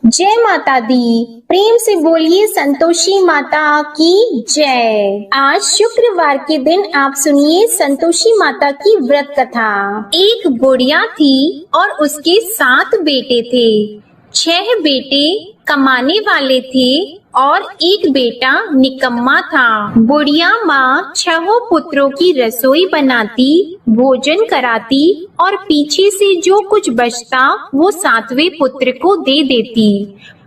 जय माता दी। प्रेम से बोलिए संतोषी माता की जय। आज शुक्रवार के दिन आप सुनिए संतोषी माता की व्रत कथा। एक बुढ़िया थी और उसके 7 बेटे थे। 6 बेटे कमाने वाले थे और एक बेटा निकम्मा था। बुढ़िया माँ 6 पुत्रों की रसोई बनाती, भोजन कराती और पीछे से जो कुछ बचता वो 7वें पुत्र को दे देती।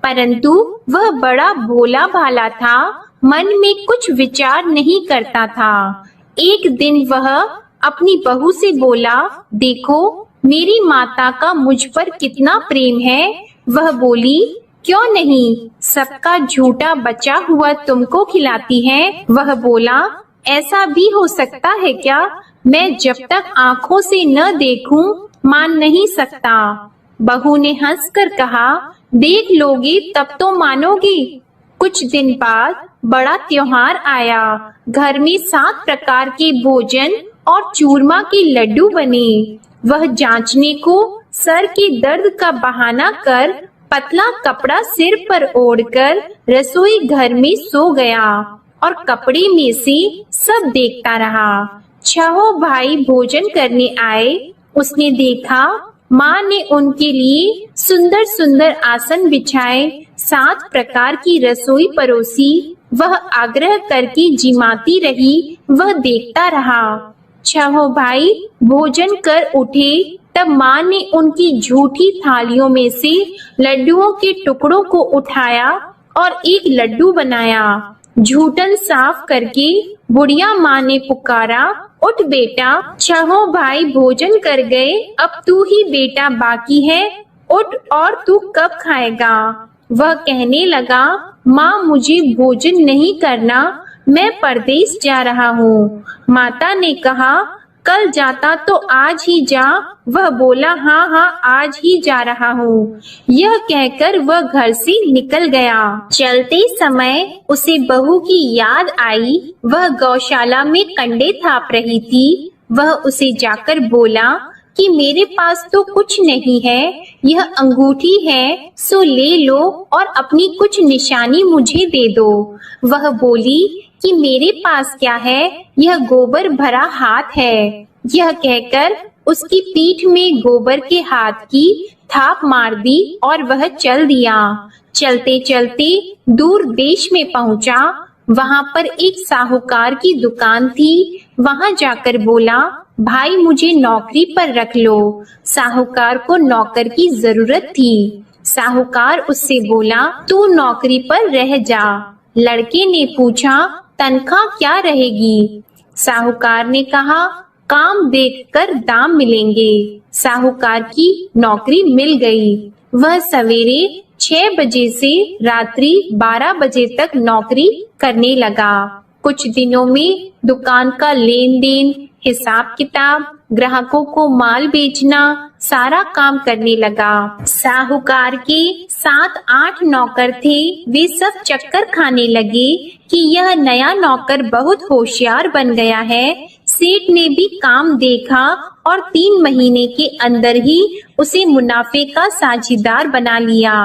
परंतु वह बड़ा भोला भाला था, मन में कुछ विचार नहीं करता था। एक दिन वह अपनी बहू से बोला, देखो मेरी माता का मुझ पर कितना प्रेम है। वह बोली, क्यों नहीं, सबका झूठा बचा हुआ तुमको खिलाती है। वह बोला, ऐसा भी हो सकता है क्या? मैं जब तक आंखों से न देखूं मान नहीं सकता। बहू ने हंसकर कहा, देख लोगे तब तो मानोगी। कुछ दिन बाद बड़ा त्योहार आया। घर में 7 प्रकार के भोजन और चूरमा के लड्डू बने। वह जांचने को सर के दर्द का बहाना कर पतला कपड़ा सिर पर ओढ़कर रसोई घर में सो गया और कपड़े में से सब देखता रहा। 6 भाई भोजन करने आए। उसने देखा माँ ने उनके लिए सुंदर सुंदर आसन बिछाए, 7 प्रकार की रसोई परोसी। वह आग्रह करके जिमाती रही, वह देखता रहा। 6 भाई भोजन कर उठे तब माँ ने उनकी झूठी थालियों में से लड्डुओं के टुकड़ों को उठाया और एक लड्डू बनाया। झूठन साफ करके बुढ़िया माँ ने पुकारा, उठ बेटा, 6 भाई भोजन कर गए, अब तू ही बेटा बाकी है, उठ और तू कब खाएगा? वह कहने लगा, माँ मुझे भोजन नहीं करना, मैं परदेश जा रहा हूँ। माता ने कहा, कल जाता तो आज ही जा। वह बोला, हाँ हाँ आज ही जा रहा हूँ। यह कहकर वह घर से निकल गया। चलते समय उसे बहू की याद आई। वह गौशाला में कंडे थाप रही थी। वह उसे जाकर बोला कि मेरे पास तो कुछ नहीं है, यह अंगूठी है सो ले लो और अपनी कुछ निशानी मुझे दे दो। वह बोली कि मेरे पास क्या है, यह गोबर भरा हाथ है। यह कहकर उसकी पीठ में गोबर के हाथ की थाप मार दी और वह चल दिया। चलते चलते दूर देश में पहुंचा। वहां पर एक साहूकार की दुकान थी। वहां जाकर बोला, भाई मुझे नौकरी पर रख लो। साहूकार को नौकर की जरूरत थी। साहूकार उससे बोला, तू नौकरी पर रह जा। लड़के ने पूछा, तनख्वाह क्या रहेगी? साहूकार ने कहा, काम देखकर दाम मिलेंगे। साहूकार की नौकरी मिल गई। वह सवेरे 6 बजे से रात्रि 12 बजे तक नौकरी करने लगा। कुछ दिनों में दुकान का लेन देन, हिसाब किताब, ग्राहकों को माल बेचना, सारा काम करने लगा। साहूकार के 7-8 नौकर थे। वे सब चक्कर खाने लगे कि यह नया नौकर बहुत होशियार बन गया है। सेठ ने भी काम देखा और 3 महीने के अंदर ही उसे मुनाफे का साझीदार बना लिया।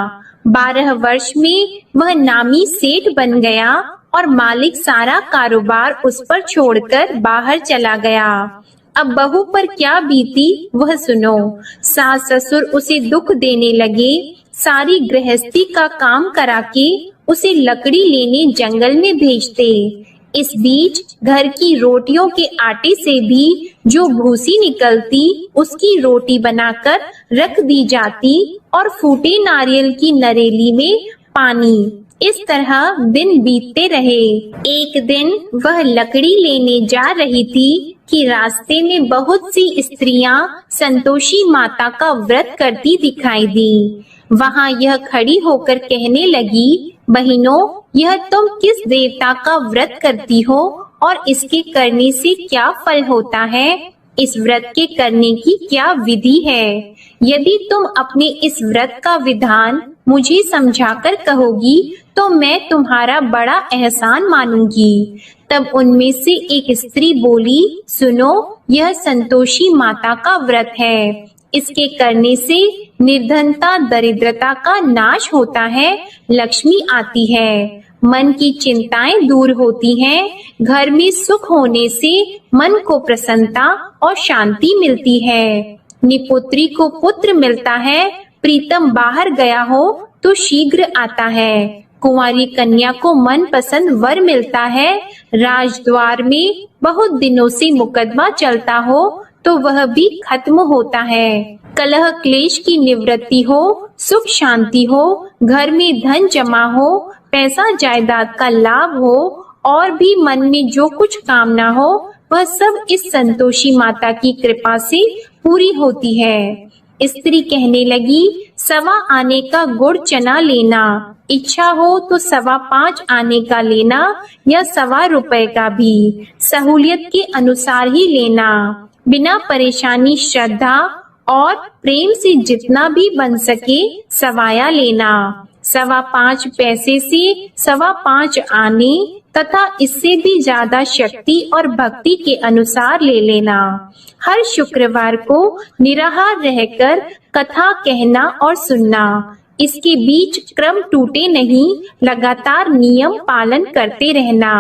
12 वर्ष में वह नामी सेठ बन गया और मालिक सारा कारोबार उस पर छोड़कर बाहर चला गया। अब बहू पर क्या बीती वह सुनो। सास ससुर उसे दुख देने लगे। सारी गृहस्थी का काम करा के उसे लकड़ी लेने जंगल में भेजते। इस बीच घर की रोटियों के आटे से भी जो भूसी निकलती उसकी रोटी बनाकर रख दी जाती और फूटे नारियल की नरेली में पानी। इस तरह दिन बीतते रहे। एक दिन वह लकड़ी लेने जा रही थी कि रास्ते में बहुत सी स्त्रियां संतोषी माता का व्रत करती दिखाई दी। वहां यह खड़ी होकर कहने लगी, बहनों, यह तुम किस देवता का व्रत करती हो और इसके करने से क्या फल होता है? इस व्रत के करने की क्या विधि है? यदि तुम अपने इस व्रत का विधान मुझे समझाकर कहोगी तो मैं तुम्हारा बड़ा एहसान मानूंगी। तब उनमें से एक स्त्री बोली, सुनो, यह संतोषी माता का व्रत है। इसके करने से निर्धनता दरिद्रता का नाश होता है, लक्ष्मी आती है। मन की चिंताएं दूर होती हैं, घर में सुख होने से मन को प्रसन्नता और शांति मिलती है। निपुत्री को पुत्र मिलता है, प्रीतम बाहर गया हो तो शीघ्र आता है। कुंवारी कन्या को मनपसंद वर मिलता है। राजद्वार में बहुत दिनों से मुकदमा चलता हो तो वह भी खत्म होता है। कलह क्लेश की निवृत्ति हो, सुख शांति हो, घर में धन जमा हो, पैसा जायदाद का लाभ हो और भी मन में जो कुछ कामना हो वह सब इस संतोषी माता की कृपा से पूरी होती है। स्त्री कहने लगी, 1.25 आने का गुड़ चना लेना, इच्छा हो तो 5.25 आने का लेना या 1.25 रुपए का भी, सहूलियत के अनुसार ही लेना। बिना परेशानी श्रद्धा और प्रेम से जितना भी बन सके सवाया लेना। 5.25 पैसे से 5.25 आने तथा इससे भी ज्यादा शक्ति और भक्ति के अनुसार ले लेना। हर शुक्रवार को निराहार रहकर कथा कहना और सुनना। इसके बीच क्रम टूटे नहीं, लगातार नियम पालन करते रहना।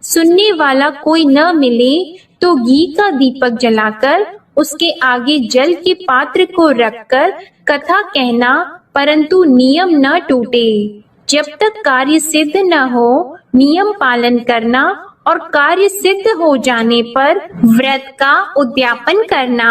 सुनने वाला कोई न मिले तो घी का दीपक जलाकर उसके आगे जल के पात्र को रखकर कथा कहना, परंतु नियम न टूटे। जब तक कार्य सिद्ध न हो नियम पालन करना और कार्य सिद्ध हो जाने पर व्रत का उद्यापन करना।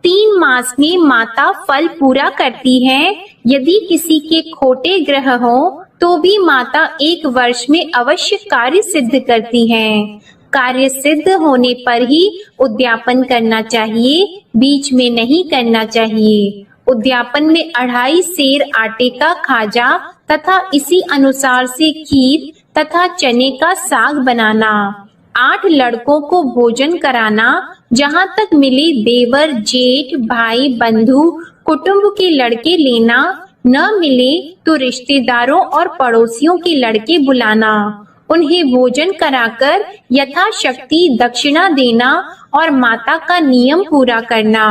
3 मास में माता फल पूरा करती है। यदि किसी के खोटे ग्रह हो तो भी माता 1 वर्ष में अवश्य कार्य सिद्ध करती है। कार्य सिद्ध होने पर ही उद्यापन करना चाहिए, बीच में नहीं करना चाहिए। उद्यापन में 2.5 सेर आटे का खाजा तथा इसी अनुसार से खीर तथा चने का साग बनाना। 8 लड़कों को भोजन कराना। जहाँ तक मिले देवर जेठ भाई बंधु कुटुंब के लड़के लेना, न मिले तो रिश्तेदारों और पड़ोसियों के लड़के बुलाना। उन्हें भोजन कराकर यथाशक्ति दक्षिणा देना और माता का नियम पूरा करना।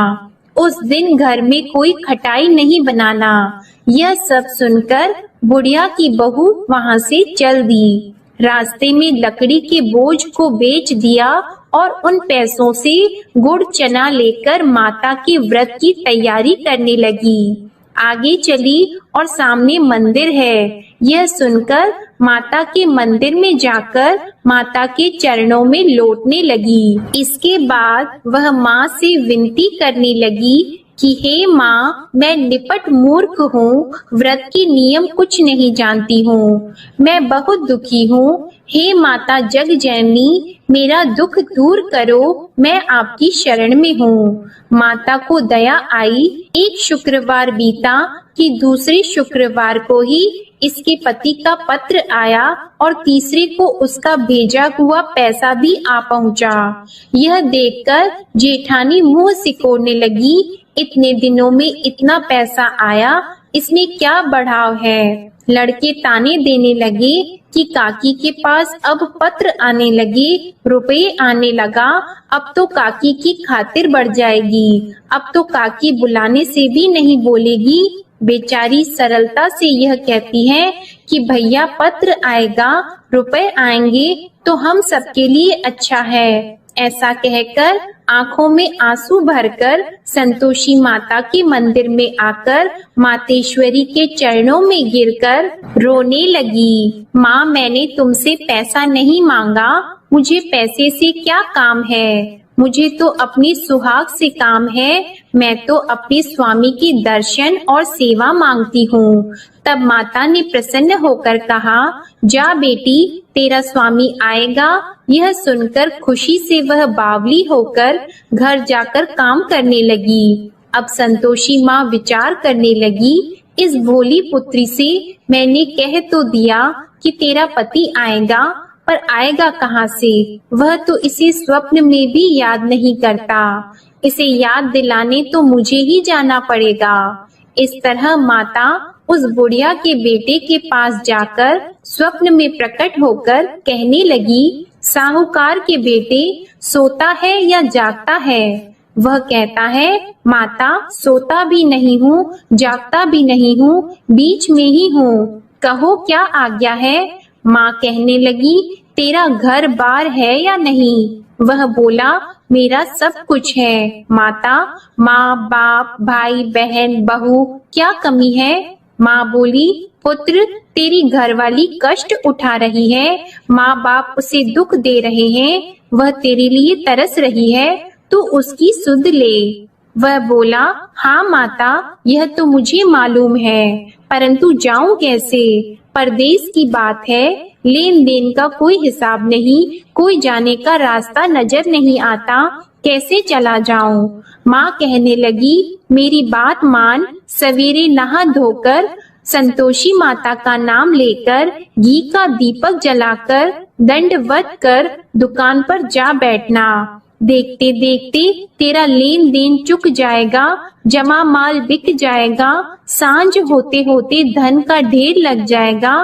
उस दिन घर में कोई खटाई नहीं बनाना। यह सब सुनकर बुढ़िया की बहू वहां से चल दी। रास्ते में लकड़ी के बोझ को बेच दिया और उन पैसों से गुड़ चना लेकर माता के व्रत की तैयारी करने लगी। आगे चली और सामने मंदिर है। यह सुनकर माता के मंदिर में जाकर माता के चरणों में लौटने लगी। इसके बाद वह माँ से विनती करने लगी कि हे माँ, मैं निपट मूर्ख हूँ, व्रत के नियम कुछ नहीं जानती हूँ, मैं बहुत दुखी हूँ। हे माता जग जननी, मेरा दुख दूर करो, मैं आपकी शरण में हूँ। माता को दया आई। एक शुक्रवार बीता कि दूसरे शुक्रवार को ही इसके पति का पत्र आया और तीसरे को उसका भेजा हुआ पैसा भी आ पहुँचा। यह देखकर जेठानी मुंह सिकोड़ने लगी। इतने दिनों में इतना पैसा आया, इसमें क्या बढ़ाव है। लड़के ताने देने लगे कि काकी के पास अब पत्र आने लगे, रुपए आने लगा, अब तो काकी की खातिर बढ़ जाएगी, अब तो काकी बुलाने से भी नहीं बोलेगी। बेचारी सरलता से यह कहती है कि भैया पत्र आएगा, रुपए आएंगे तो हम सबके लिए अच्छा है। ऐसा कहकर आंखों में आंसू भरकर संतोषी माता के मंदिर में आकर मातेश्वरी के चरणों में गिरकर रोने लगी। माँ, मैंने तुमसे पैसा नहीं मांगा, मुझे पैसे से क्या काम है, मुझे तो अपनी सुहाग से काम है, मैं तो अपने स्वामी की दर्शन और सेवा मांगती हूँ। तब माता ने प्रसन्न होकर कहा, जा बेटी, तेरा स्वामी आएगा। यह सुनकर खुशी से वह बावली होकर घर जाकर काम करने लगी। अब संतोषी माँ विचार करने लगी, इस भोली पुत्री से मैंने कह तो दिया कि तेरा पति आएगा, पर आएगा कहाँ से? वह तो इसे स्वप्न में भी याद नहीं करता। इसे याद दिलाने तो मुझे ही जाना पड़ेगा। इस तरह माता उस बुढ़िया के बेटे के पास जाकर स्वप्न में प्रकट होकर कहने लगी, साहूकार के बेटे, सोता है या जागता है? वह कहता है, माता सोता भी नहीं हूँ, जागता भी नहीं हूँ, बीच में ही हूँ, कहो क्या आज्ञा है। माँ कहने लगी, तेरा घर बार है या नहीं। वह बोला, मेरा सब कुछ है माता, माँ बाप भाई बहन बहू क्या कमी है। माँ बोली, पुत्र तेरी घरवाली कष्ट उठा रही है, माँ बाप उसे दुख दे रहे हैं, वह तेरे लिए तरस रही है, तू उसकी सुध ले। वह बोला, हाँ माता, यह तो मुझे मालूम है, परंतु जाऊं कैसे। परदेश की बात है, लेन देन का कोई हिसाब नहीं, कोई जाने का रास्ता नजर नहीं आता, कैसे चला जाऊं। माँ कहने लगी, मेरी बात मान, सवेरे नहा धोकर संतोषी माता का नाम लेकर घी का दीपक जलाकर दंडवत कर दुकान पर जा बैठना। देखते देखते तेरा लेन देन चुक जाएगा, जमा माल बिक जाएगा, सांझ होते होते धन का ढेर लग जाएगा।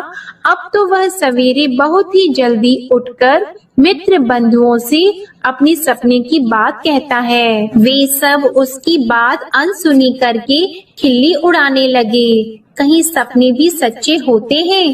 अब तो वह सवेरे बहुत ही जल्दी उठकर मित्र बंधुओं से अपनी सपने की बात कहता है। वे सब उसकी बात अनसुनी करके खिल्ली उड़ाने लगे। कहीं सपने भी सच्चे होते हैं।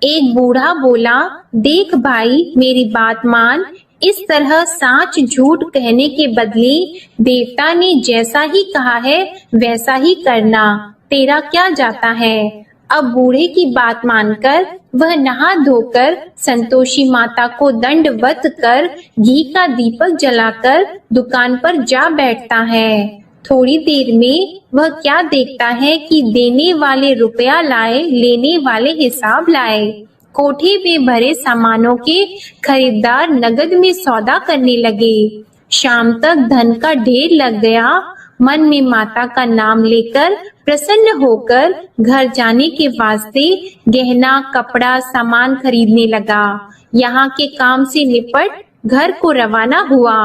एक बूढ़ा बोला, देख भाई मेरी बात मान, इस तरह साच झूठ कहने के बदले देवता ने जैसा ही कहा है वैसा ही करना, तेरा क्या जाता है। अब बूढ़े की बात मानकर वह नहा धोकर संतोषी माता को दंडवत कर घी का दीपक जलाकर दुकान पर जा बैठता है। थोड़ी देर में वह क्या देखता है कि देने वाले रुपया लाए, लेने वाले हिसाब लाए। कोठे में भरे सामानों के खरीदार नगद में सौदा करने लगे। शाम तक धन का ढेर लग गया। मन में माता का नाम लेकर प्रसन्न होकर घर जाने के वास्ते गहना कपड़ा सामान खरीदने लगा। यहाँ के काम से निपट घर को रवाना हुआ।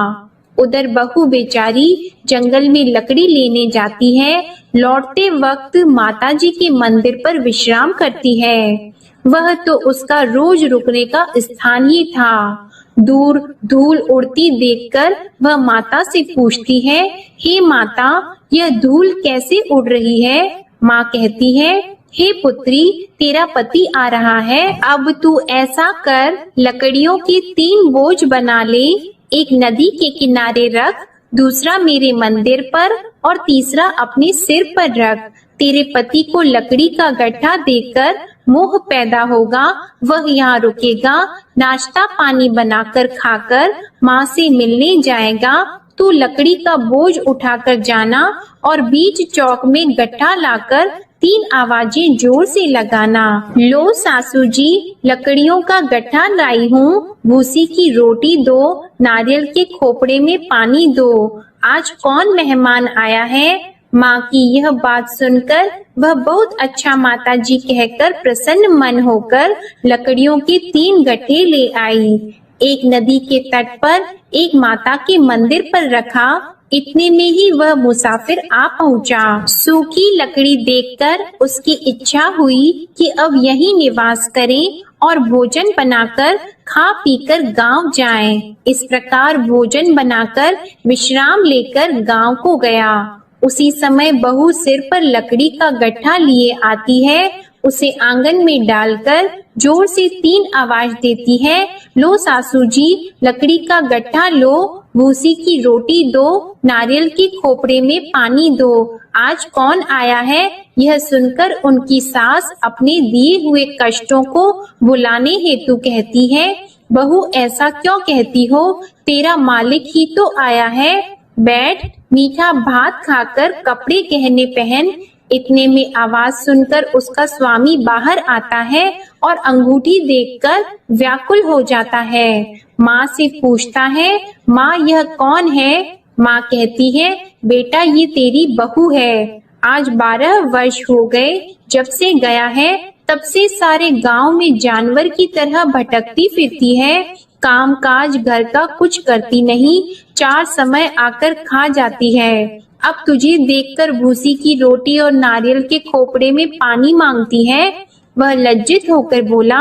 उधर बहू बेचारी जंगल में लकड़ी लेने जाती है। लौटते वक्त माताजी के मंदिर पर विश्राम करती है। वह तो उसका रोज रुकने का स्थान ही था। दूर धूल उड़ती देखकर वह माता से पूछती है, हे माता, यह धूल कैसे उड़ रही है। माँ कहती है, हे पुत्री, तेरा पति आ रहा है, अब तू ऐसा कर, लकड़ियों के 3 बोझ बना ले, एक नदी के किनारे रख, दूसरा मेरे मंदिर पर और तीसरा अपने सिर पर रख। तेरे पति को लकड़ी का गट्ठा देकर मोह पैदा होगा, वह यहाँ रुकेगा, नाश्ता पानी बनाकर खाकर माँ से मिलने जाएगा। तू लकड़ी का बोझ उठाकर जाना और बीच चौक में गट्ठा लाकर 3 आवाजें जोर से लगाना। लो सासू जी, लकड़ियों का गट्ठा लाई हूँ, भूसी की रोटी दो, नारियल के खोपड़े में पानी दो। आज कौन मेहमान आया है। माँ की यह बात सुनकर वह बहुत अच्छा माता जी कहकर प्रसन्न मन होकर लकड़ियों के 3 गट्ठे ले आई। एक नदी के तट पर एक माता के मंदिर पर रखा। इतने में ही वह मुसाफिर आ पहुँचा। सूखी लकड़ी देखकर उसकी इच्छा हुई कि अब यहीं निवास करें और भोजन बनाकर खा पीकर गांव जाएं। इस प्रकार भोजन बनाकर विश्राम लेकर गांव को गया। उसी समय बहू सिर पर लकड़ी का गट्ठा लिए आती है। उसे आंगन में डालकर जोर से 3 आवाज देती है, लो सासू जी, लकड़ी का गट्ठा लो, भूसी की रोटी दो, नारियल के खोपड़े में पानी दो। आज कौन आया है। यह सुनकर उनकी सास अपने दिए हुए कष्टों को भुलाने हेतु कहती है, बहू ऐसा क्यों कहती हो, तेरा मालिक ही तो आया है, बैठ, मीठा भात खाकर कपड़े गहने पहन। इतने में आवाज सुनकर उसका स्वामी बाहर आता है और अंगूठी देखकर व्याकुल हो जाता है। माँ से पूछता है, माँ यह कौन है। माँ कहती है, बेटा ये तेरी बहू है। आज 12 वर्ष हो गए जब से गया है, तब से सारे गांव में जानवर की तरह भटकती फिरती है। काम काज घर का कुछ करती नहीं, 4 समय आकर खा जाती है। अब तुझे देखकर भूसी की रोटी और नारियल के खोपड़े में पानी मांगती है। वह लज्जित होकर बोला,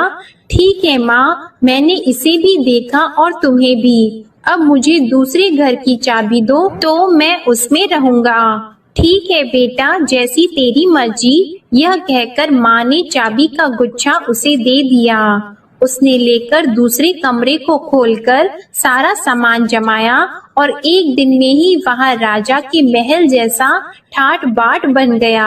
ठीक है माँ, मैंने इसे भी देखा और तुम्हें भी। अब मुझे दूसरे घर की चाबी दो तो मैं उसमें रहूंगा। ठीक है बेटा, जैसी तेरी मर्जी। यह कहकर माँ ने चाबी का गुच्छा उसे दे दिया। उसने लेकर दूसरे कमरे को खोलकर सारा सामान जमाया और एक दिन में ही वहाँ राजा के महल जैसा ठाट बाट बन गया।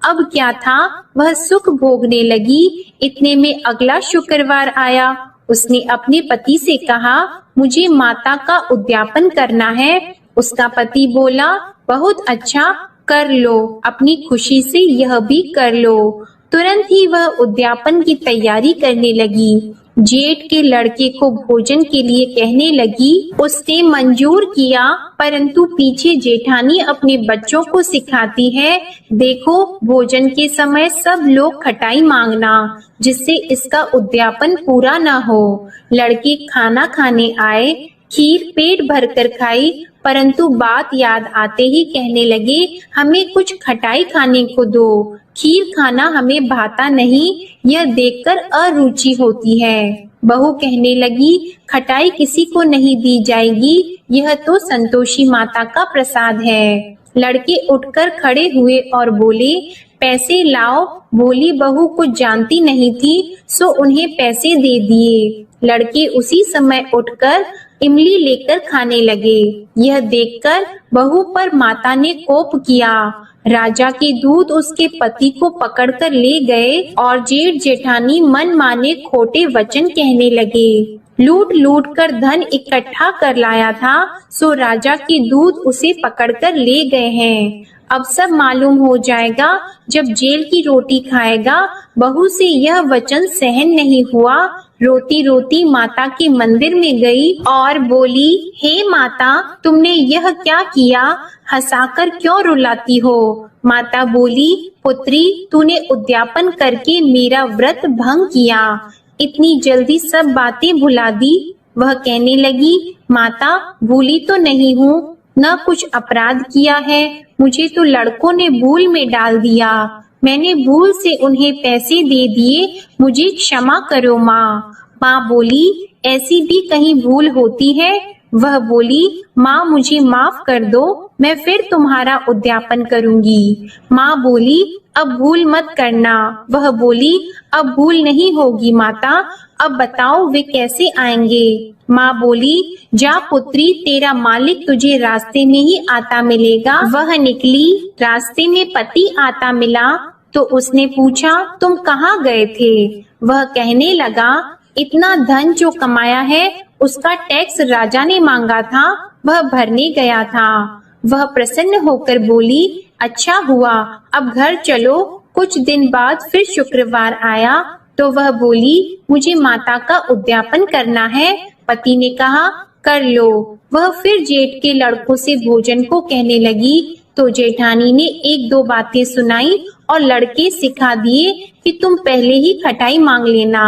अब क्या था, वह सुख भोगने लगी। इतने में अगला शुक्रवार आया। उसने अपने पति से कहा, मुझे माता का उद्यापन करना है। उसका पति बोला, बहुत अच्छा, कर लो, अपनी खुशी से यह भी कर लो। तुरंत ही वह उद्यापन की तैयारी करने लगी। जेठ के लड़के को भोजन के लिए कहने लगी। उसने मंजूर किया, परंतु पीछे जेठानी अपने बच्चों को सिखाती है, देखो भोजन के समय सब लोग खटाई मांगना, जिससे इसका उद्यापन पूरा न हो। लड़के खाना खाने आए, खीर पेट भरकर खाई, परंतु बात याद आते ही कहने लगे, हमें कुछ खटाई खाने को दो, खीर खाना हमें भाता नहीं, यह देखकर अरुचि होती है। बहू कहने लगी, खटाई किसी को नहीं दी जाएगी, यह तो संतोषी माता का प्रसाद है। लड़के उठकर खड़े हुए और बोले, पैसे लाओ। बोली बहू कुछ जानती नहीं थी, सो उन्हें पैसे दे दिए। लड़के उसी समय उठकर इमली लेकर खाने लगे। यह देखकर बहू पर माता ने कोप किया। राजा के दूत उसके पति को पकड़कर ले गए और जेठ जेठानी मन माने खोटे वचन कहने लगे। लूट लूट कर धन इकट्ठा कर लाया था, सो राजा के दूत उसे पकड़कर ले गए हैं। अब सब मालूम हो जाएगा जब जेल की रोटी खाएगा। बहू से यह वचन सहन नहीं हुआ। रोती रोती माता के मंदिर में गई और बोली, हे माता, तुमने यह क्या किया? हंसाकर क्यों रुलाती हो? माता बोली, पुत्री, तूने उद्यापन करके मेरा व्रत भंग किया, इतनी जल्दी सब बातें भुला दी। वह कहने लगी, माता, भूली तो नहीं हूँ, न कुछ अपराध किया है, मुझे तो लड़कों ने भूल में डाल दिया, मैंने भूल से उन्हें पैसे दे दिए, मुझे क्षमा करो माँ। माँ बोली, ऐसी भी कहीं भूल होती है? वह बोली, माँ मुझे माफ कर दो, मैं फिर तुम्हारा उद्यापन करूंगी। माँ बोली, अब भूल मत करना। वह बोली, अब भूल नहीं होगी माता, अब बताओ वे कैसे आएंगे? माँ बोली, जा पुत्री, तेरा मालिक तुझे रास्ते में ही आता मिलेगा। वह निकली, रास्ते में पति आता मिला तो उसने पूछा, तुम कहाँ गए थे? वह कहने लगा, इतना धन जो कमाया है उसका टैक्स राजा ने मांगा था, वह भरने गया था। वह प्रसन्न होकर बोली, अच्छा हुआ, अब घर चलो। कुछ दिन बाद फिर शुक्रवार आया तो वह बोली, मुझे माता का उद्यापन करना है। पति ने कहा, कर लो। वह फिर जेठ के लड़कों से भोजन को कहने लगी तो जेठानी ने एक दो बातें सुनाई और लड़के सिखा दिए कि तुम पहले ही खटाई मांग लेना।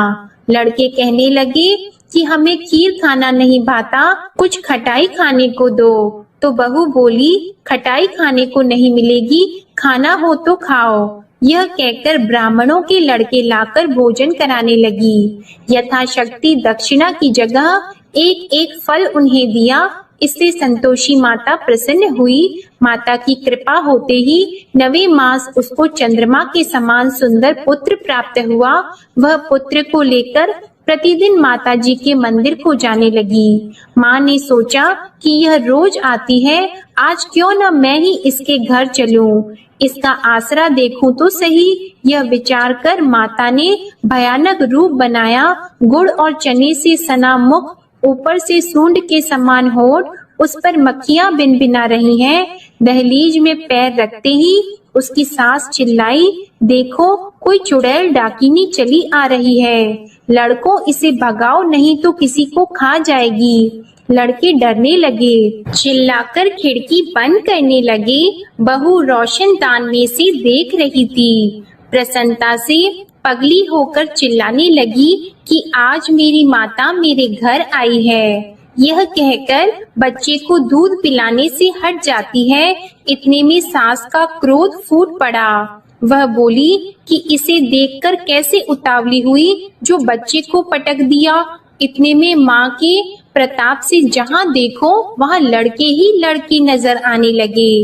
लड़के कहने लगे कि हमें खीर खाना नहीं भाता, कुछ खटाई खाने को दो। तो बहू बोली, खटाई खाने को नहीं मिलेगी, खाना हो तो खाओ। यह कहकर ब्राह्मणों के लड़के लाकर भोजन कराने लगी। यथाशक्ति दक्षिणा की जगह एक एक फल उन्हें दिया। इससे संतोषी माता प्रसन्न हुई। माता की कृपा होते ही 9वें मास उसको चंद्रमा के समान सुंदर पुत्र प्राप्त हुआ। वह पुत्र को लेकर प्रतिदिन माता जी के मंदिर को जाने लगी। माँ ने सोचा कि यह रोज आती है, आज क्यों न मैं ही इसके घर चलूं, इसका आसरा देखूं तो सही। यह विचार कर माता ने भयानक रूप बनाया। गुड़ और चने से सना मुख, ऊपर से सूंड के समान होठ, उस पर मक्खियां भिनभिना रही हैं। दहलीज में पैर रखते ही उसकी सास चिल्लाई, देखो कोई चुड़ैल डाकिनी चली आ रही है, लड़कों इसे भगाओ नहीं तो किसी को खा जाएगी। लड़के डरने लगे, चिल्लाकर खिड़की बंद करने लगे। बहू रोशनदान में से देख रही थी। प्रसन्नता से पगली होकर चिल्लाने लगी कि आज मेरी माता मेरे घर आई है। यह कहकर बच्चे को दूध पिलाने से हट जाती है। इतने में सास का क्रोध फूट पड़ा। वह बोली कि इसे देखकर कैसे उतावली हुई जो बच्चे को पटक दिया। इतने में माँ के प्रताप से जहाँ देखो वहाँ लड़के ही लड़की नजर आने लगे।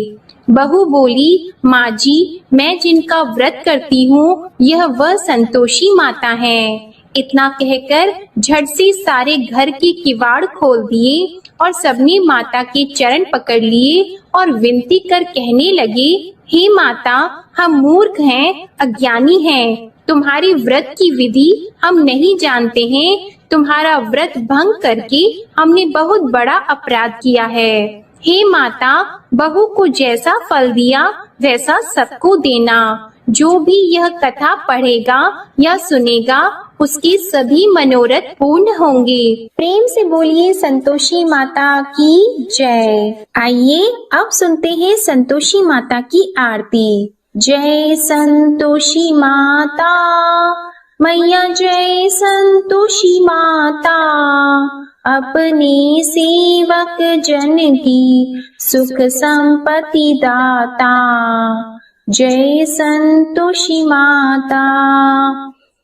बहू बोली, माँ जी, मैं जिनका व्रत करती हूँ यह वह संतोषी माता है। इतना कहकर झट से सारे घर के किवाड़ खोल दिए और सबने माता के चरण पकड़ लिए और विनती कर कहने लगे, हे माता, हम मूर्ख हैं, अज्ञानी हैं, तुम्हारी व्रत की विधि हम नहीं जानते हैं। तुम्हारा व्रत भंग करके हमने बहुत बड़ा अपराध किया है। हे माता, बहू को जैसा फल दिया वैसा सबको देना। जो भी यह कथा पढ़ेगा या सुनेगा उसके सभी मनोरथ पूर्ण होंगे। प्रेम से बोलिए संतोषी माता की जय। आइए अब सुनते हैं संतोषी माता की आरती। जय संतोषी माता मैया, जय संतोषी माता, अपने सेवक जन की सुख संपत्ति दाता। जय संतोषी माता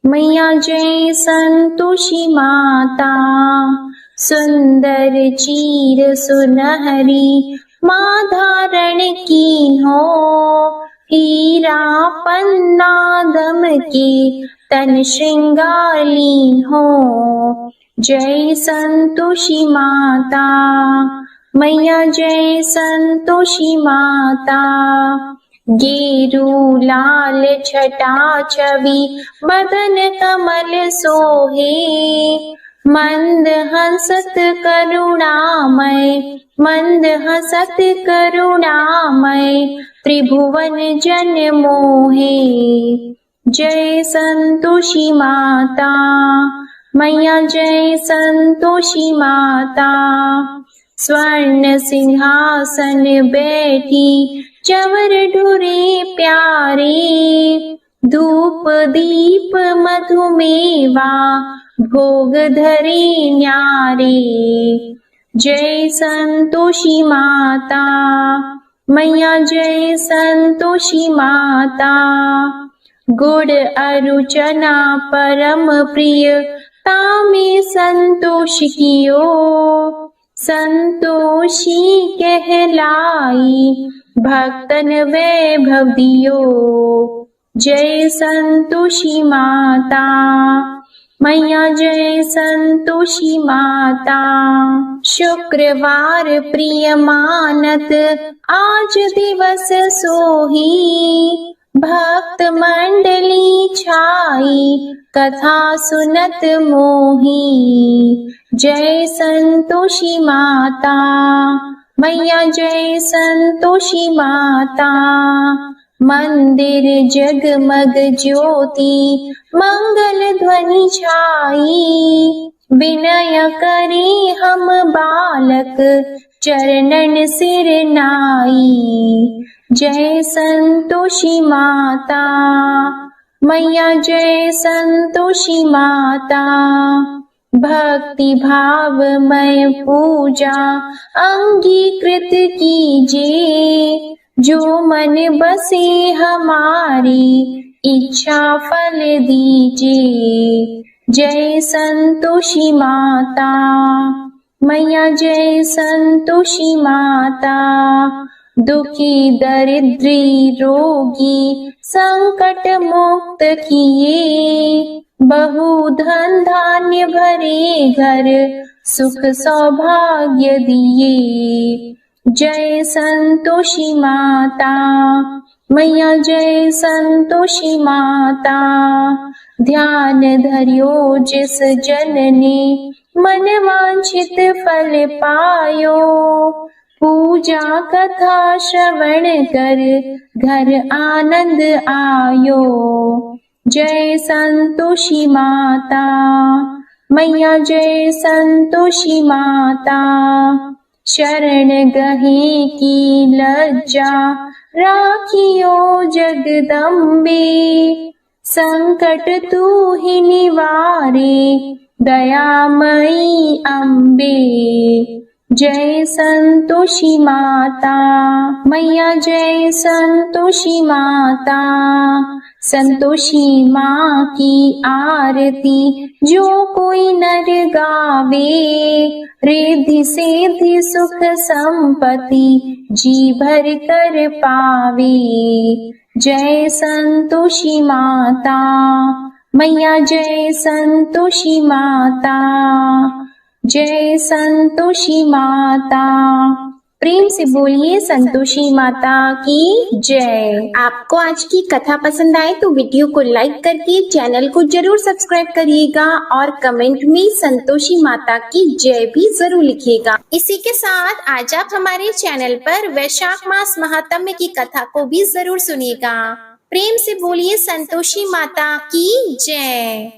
मैया, जय संतोषी माता, सुंदर चीर सुनहरी माँ धारण की हो, हीरा पन्ना दम के तन श्रृंगारली हो। जय संतोषी माता मैया, जय संतोषी माता, गेरू लाल छटा छवि बदन कमल सोहे, मंद हंसत करुणामय, मंद हंसत करुणामय, त्रिभुवन जन मोहे। जय संतोषी माता मैया, जय संतोषी माता, स्वर्ण सिंहासन बैठी चवर ढुरे प्यारे, धूप दीप मधुमेवा भोग धरे न्यारे। जय संतोषी माता मैया, जय संतोषी माता, गुड़ अरु चना परम प्रिय तामे संतोष कियो, संतोषी कहलाई भक्तन वैभव दियो। जय संतोषी माता मैया, जय संतोषी माता, शुक्रवार प्रिय मानत आज दिवस सोही, भक्त मंडली छाई कथा सुनत मोही। जय संतोषी माता मैया, जय संतोषी माता, मंदिर जगमग ज्योति मंगल ध्वनि छाई, विनय करे हम बालक चरणन सिर नाई। जय संतोषी माता मैया, जय संतोषी माता, भक्ति भावमय पूजा अंगीकृत कीजिए, जो मन बसे हमारी इच्छा फल दीजिए। जय संतोषी माता मैया, जय संतोषी माता, दुखी दरिद्री रोगी संकट मुक्त किए, बहु धन धान्य भरे घर सुख सौभाग्य दिए। जय संतोषी माता मैया, जय संतोषी माता, ध्यान धरियो जिस जन ने मन वांछित फल पायो, पूजा कथा श्रवण कर घर आनंद आयो। जय संतोषी माता मैया, जय संतोषी माता, शरण गहे की लज्जा राखियो जगदम्बे, संकट तू ही निवारे दयामयी अम्बे। जय संतोषी माता। मैया जय संतोषी माता। संतोषी माँ की आरती जो कोई नर गावे, रिद्धि सिद्धि सुख संपत्ति जी भर कर पावे। जय संतोषी माता। मैया जय संतोषी माता। जय संतोषी माता। प्रेम से बोलिए संतोषी माता की जय। आपको आज की कथा पसंद आए तो वीडियो को लाइक करके चैनल को जरूर सब्सक्राइब करिएगा और कमेंट में संतोषी माता की जय भी जरूर लिखिएगा। इसी के साथ आज आप हमारे चैनल पर वैशाख मास महात्म्य की कथा को भी जरूर सुनिएगा। प्रेम से बोलिए संतोषी माता की जय।